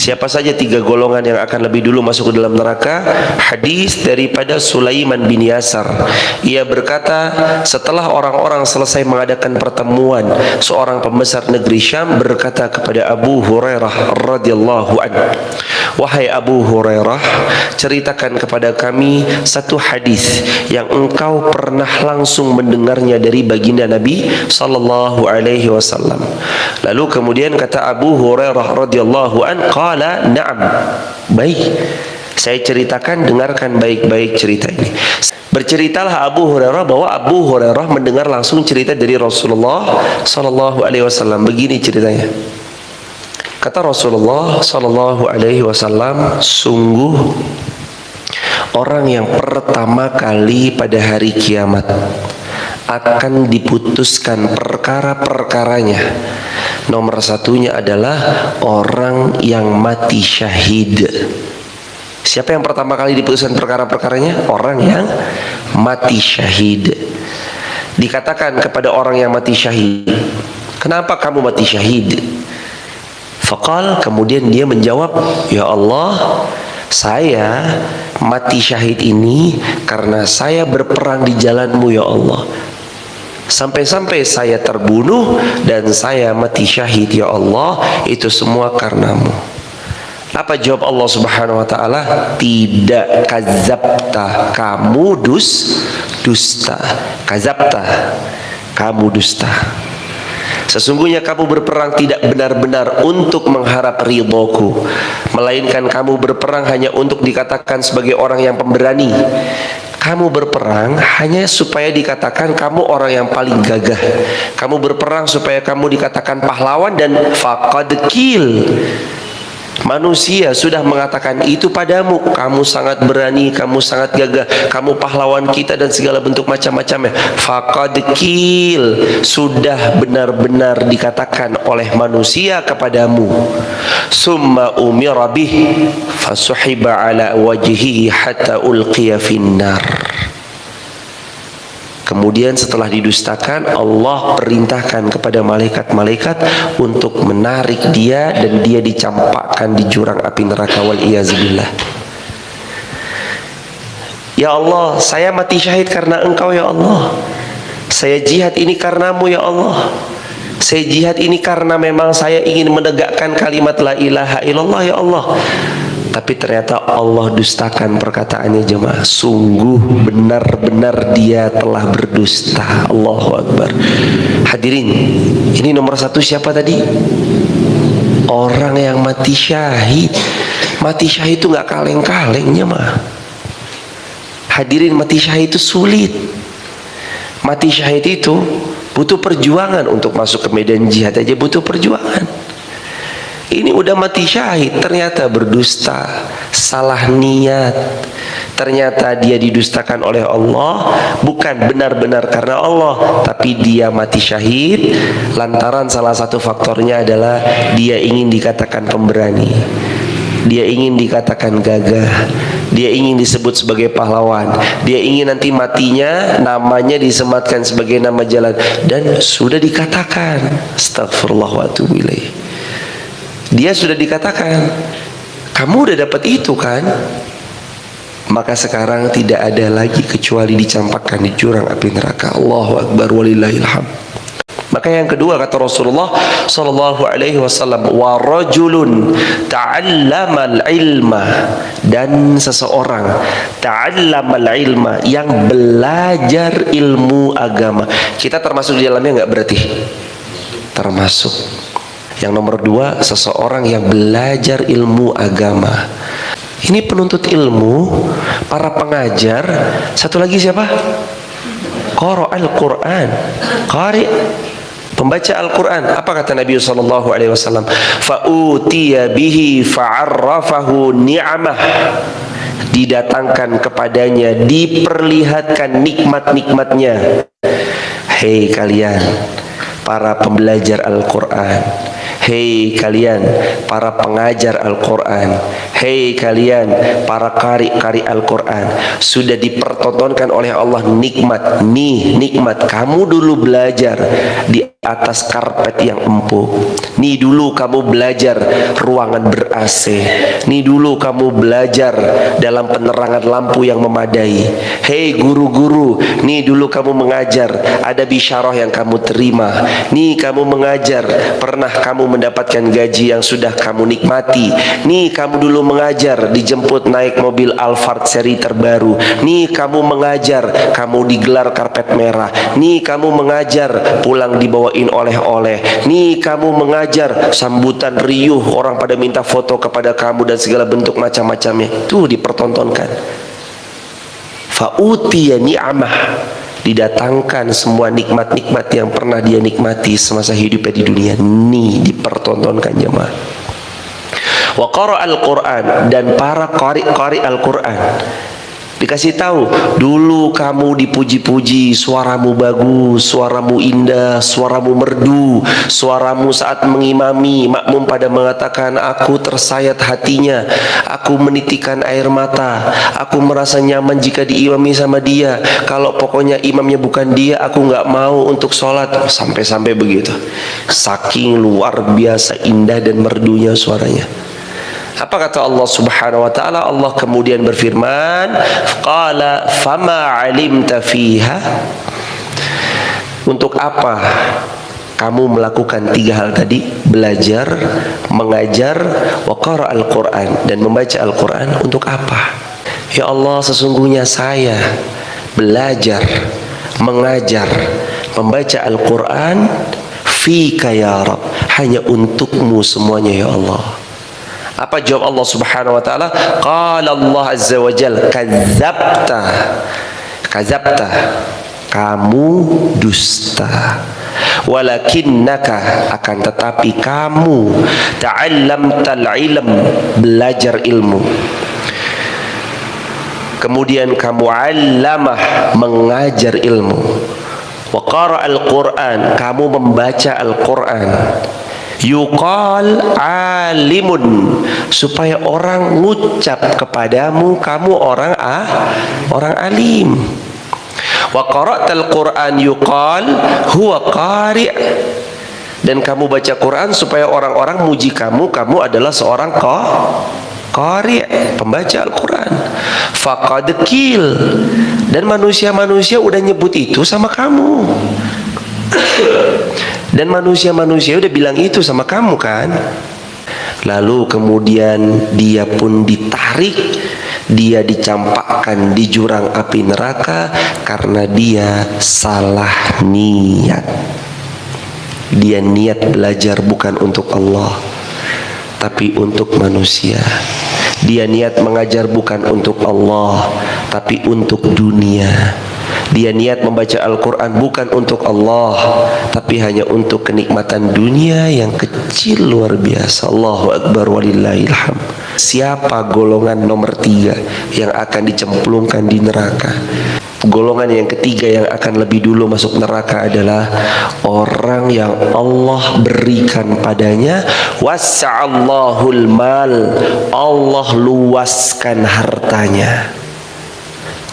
Siapa saja 3 golongan yang akan lebih dulu masuk ke dalam neraka? Hadis daripada Sulaiman bin Yasar. Ia berkata, setelah orang-orang selesai mengadakan pertemuan, seorang pembesar negeri Syam berkata kepada Abu Hurairah radhiyallahu anhu, "Wahai Abu Hurairah, ceritakan kepada kami satu hadis yang engkau pernah langsung mendengarnya dari baginda Nabi sallallahu alaihi wasallam." Lalu kemudian kata Abu Hurairah radhiyallahu anhu, qala na'am. Baik, saya ceritakan, dengarkan baik-baik cerita ini. Berceritalah Abu Hurairah bahwa Abu Hurairah mendengar langsung cerita dari Rasulullah sallallahu alaihi wasallam. Begini ceritanya. Kata Rasulullah sallallahu alaihi wasallam, sungguh orang yang pertama kali pada hari kiamat akan diputuskan perkara-perkaranya, nomor satunya adalah orang yang mati syahid. Siapa yang pertama kali diputuskan perkara-perkaranya? Orang yang mati syahid. Dikatakan kepada orang yang mati syahid, "Kenapa kamu mati syahid?" Faqal, kemudian dia menjawab, "Ya Allah, saya mati syahid ini karena saya berperang di jalan-Mu ya Allah. Sampai-sampai saya terbunuh dan saya mati syahid ya Allah, itu semua karena-Mu." Apa jawab Allah Subhanahu wa taala? Tidak, kadzabta, kamu dusta. Kadzabta, kamu dusta. Sesungguhnya kamu berperang tidak benar-benar untuk mengharap ridhoku, melainkan kamu berperang hanya untuk dikatakan sebagai orang yang pemberani. Kamu berperang hanya supaya dikatakan kamu orang yang paling gagah. Kamu berperang supaya kamu dikatakan pahlawan, dan faqad qil, manusia sudah mengatakan itu padamu, kamu sangat berani, kamu sangat gagah, kamu pahlawan kita, dan segala bentuk macam-macamnya. Faqad qil, sudah benar-benar dikatakan oleh manusia kepadamu. Summa umira bih fasuhiba ala wajhihi hatta ulqiya finnar. Kemudian setelah didustakan, Allah perintahkan kepada malaikat-malaikat untuk menarik dia, dan dia dicampakkan di jurang api neraka, wal iyazubillah. Ya Allah, saya mati syahid karena Engkau ya Allah. Saya jihad ini karenamu ya Allah. Saya jihad ini karena memang saya ingin menegakkan kalimat la ilaha illallah ya Allah. Tapi ternyata Allah dustakan perkataannya jemaah. Sungguh benar-benar dia telah berdusta. Allahu Akbar. Hadirin, ini nomor satu siapa tadi? Orang yang mati syahid. Mati syahid itu gak kaleng-kaleng jemaah. Hadirin, mati syahid itu sulit. Mati syahid itu butuh perjuangan. Untuk masuk ke medan jihad aja butuh perjuangan. Ini udah mati syahid, ternyata berdusta, salah niat. Ternyata dia didustakan oleh Allah, bukan benar-benar karena Allah, tapi dia mati syahid lantaran salah satu faktornya adalah dia ingin dikatakan pemberani, dia ingin dikatakan gagah, dia ingin disebut sebagai pahlawan, dia ingin nanti matinya namanya disematkan sebagai nama jalan, dan sudah dikatakan. Astagfirullah wa atubu ilaih. Dia sudah dikatakan, kamu udah dapat itu kan? Maka sekarang tidak ada lagi kecuali dicampakkan di jurang api neraka. Allahu Akbar walillahil hamd. Maka yang kedua kata Rasulullah sallallahu alaihi wasallam, wa rajulun ta'allamal ilma, dan seseorang ta'allamal ilma, yang belajar ilmu agama. Kita termasuk di dalamnya enggak berarti? Termasuk. Yang nomor dua, seseorang yang belajar ilmu agama. Ini penuntut ilmu, para pengajar. Satu lagi siapa? Qara'al Quran, qari', pembaca Al-Quran. Apa kata Nabi sallallahu alaihi wasallam? Fa'utiya bihi fa'arrafahu ni'amah. Didatangkan kepadanya, diperlihatkan nikmat-nikmatnya. Hei kalian para pembelajar Al-Quran, hei kalian para pengajar Al-Quran, hei kalian para qari Al-Quran, sudah dipertontonkan oleh Allah nikmat. Nih nikmat, kamu dulu belajar di atas karpet yang empuk. Nih dulu kamu belajar ruangan ber-AC. Nih dulu kamu belajar dalam penerangan lampu yang memadai. Hei guru-guru, nih dulu kamu mengajar, ada bisyarah yang kamu terima. Nih kamu mengajar, pernah kamu mendapatkan gaji yang sudah kamu nikmati. Nih kamu dulu mengajar, dijemput naik mobil Alphard seri terbaru. Nih kamu mengajar, kamu digelar karpet merah. Nih kamu mengajar, pulang dibawain oleh-oleh. Nih kamu mengajar, sambutan riuh, orang pada minta foto kepada kamu dan segala bentuk macam-macamnya. Tuh dipertontonkan. Fa'utiya ni'amah, didatangkan semua nikmat-nikmat yang pernah dia nikmati semasa hidupnya di dunia. Nih dipertontonkan jemaah. Wa qara al-Quran, dan para qari Al-Quran dikasih tahu, dulu kamu dipuji-puji, suaramu bagus, suaramu indah, suaramu merdu, suaramu saat mengimami, makmum pada mengatakan, aku tersayat hatinya, aku menitikan air mata, aku merasa nyaman jika diimami sama dia, kalau pokoknya imamnya bukan dia, aku nggak mau untuk sholat. Sampai-sampai begitu, saking luar biasa indah dan merdunya suaranya. Apa kata Allah Subhanahu wa taala? Allah kemudian berfirman, qala fama 'alimta fiha, untuk apa kamu melakukan tiga hal tadi? Belajar, mengajar, wa qara al-Quran, dan membaca Al-Quran. Untuk apa? Ya Allah, sesungguhnya saya belajar, mengajar, membaca Al-Quran fika ya Rabb, hanya untukmu semuanya ya Allah. Apa jawab Allah Subhanahu wa taala? Qala Allah azza wa jalla, kadzabta. Kadzabta, kamu dusta. Walakinnaka, akan tetapi kamu, ta'allamtal ilm, belajar ilmu. Kemudian kamu allamah, mengajar ilmu. Wa qara al-Quran, kamu membaca Al-Quran. Yuqal alimun, supaya orang ngucap kepadamu kamu orang alim. Wa qara'tal Quran yuqal huwa qari', dan kamu baca Quran supaya orang-orang muji kamu adalah seorang qari', pembaca Al-Quran. Faqad qil, dan manusia-manusia udah nyebut itu sama kamu. Dan manusia-manusia udah bilang itu sama kamu kan. Lalu kemudian dia pun ditarik, dia dicampakkan di jurang api neraka karena dia salah niat. Dia niat belajar bukan untuk Allah, tapi untuk manusia. Dia niat mengajar bukan untuk Allah, tapi untuk dunia. Dia niat membaca Al-Quran bukan untuk Allah, tapi hanya untuk kenikmatan dunia yang kecil luar biasa. Allahu Akbar walillahilham. Siapa golongan nomor 3 yang akan dicemplungkan di neraka? Golongan yang ketiga yang akan lebih dulu masuk neraka adalah orang yang Allah berikan padanya wassa'allahul mal, Allah luaskan hartanya.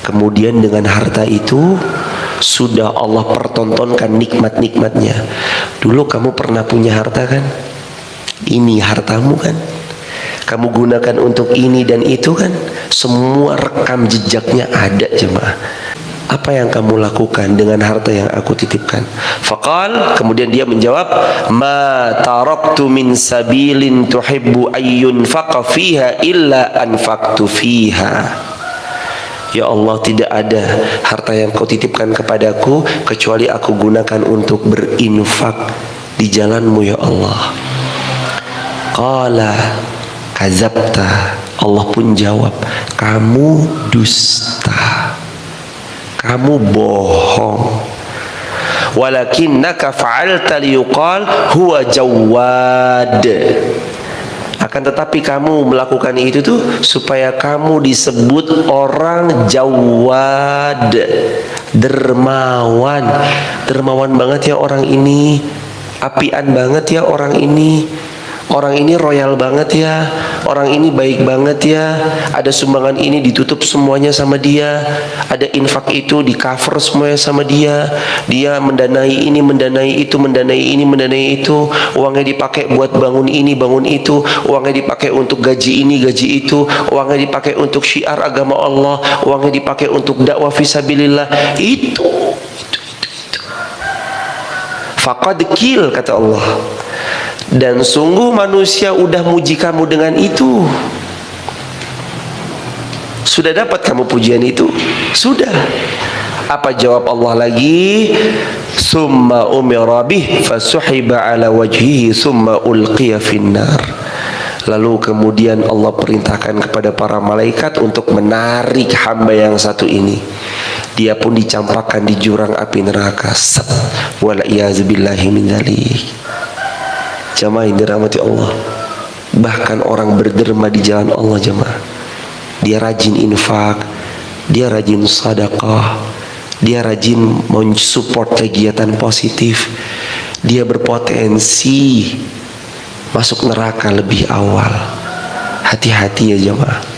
Kemudian dengan harta itu sudah Allah pertontonkan nikmat-nikmatnya. Dulu kamu pernah punya harta kan? Ini hartamu kan? Kamu gunakan untuk ini dan itu kan? Semua rekam jejaknya ada jemaah. Apa yang kamu lakukan dengan harta yang aku titipkan? Faqal, kemudian dia menjawab, ma taraktu min sabilin tuhibbu ayyun faqa fiha illa anfaqtu fiha. Ya Allah, tidak ada harta yang kau titipkan kepadaku kecuali aku gunakan untuk berinfak di jalanmu ya Allah. Qala kadzabta, Allah pun jawab, kamu dusta, kamu bohong. Walakinnaka fa'alta liyuqal huwa jawad, akan tetapi kamu melakukan itu tuh supaya kamu disebut orang jawad, dermawan. Dermawan banget ya orang ini, apian banget ya orang ini, orang ini royal banget ya, orang ini baik banget ya, ada sumbangan ini ditutup semuanya sama dia, ada infak itu di cover semuanya sama dia, dia mendanai ini, mendanai itu, mendanai ini, mendanai itu, uangnya dipakai buat bangun ini, bangun itu, uangnya dipakai untuk gaji ini, gaji itu, uangnya dipakai untuk syiar agama Allah, uangnya dipakai untuk dakwah fisabilillah. Itu. Faqad qil, kata Allah. Dan sungguh manusia udah muji kamu dengan itu. Sudah dapat kamu pujian itu? Sudah. Apa jawab Allah lagi? Summa umira bih fasuhiba ala wajhihi summa ulqiya finnar. Lalu kemudian Allah perintahkan kepada para malaikat untuk menarik hamba yang satu ini. Dia pun dicampakkan di jurang api neraka. Wal iyazbillahi min dzalik. Jamaah yang dirahmati Allah, bahkan orang berderma di jalan Allah jamaah, dia rajin infak, dia rajin sedekah, dia rajin mensupport kegiatan positif, dia berpotensi masuk neraka lebih awal. Hati-hati ya jamaah.